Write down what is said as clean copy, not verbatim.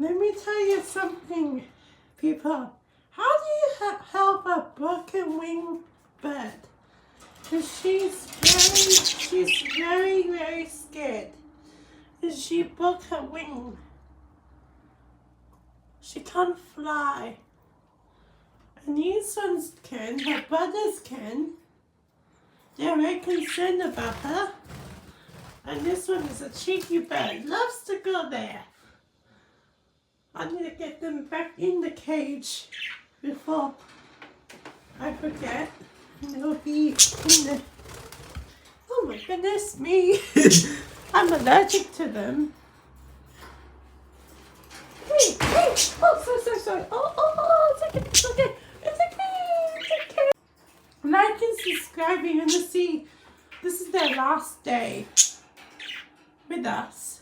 Let me tell you something, people. How do you help a broken wing bird? Because she's very, very scared. And she broke her wing. She can't fly. And these ones can, her brothers can. They're very concerned about her. And this one is a cheeky bird. Loves to go there. I need to get them back in the cage before I forget. And they'll be in the... Oh my goodness me. I'm allergic to them. Hey, hey! Oh, sorry. Oh, it's okay. It's okay. Like and subscribe. You're gonna see this is their last day with us.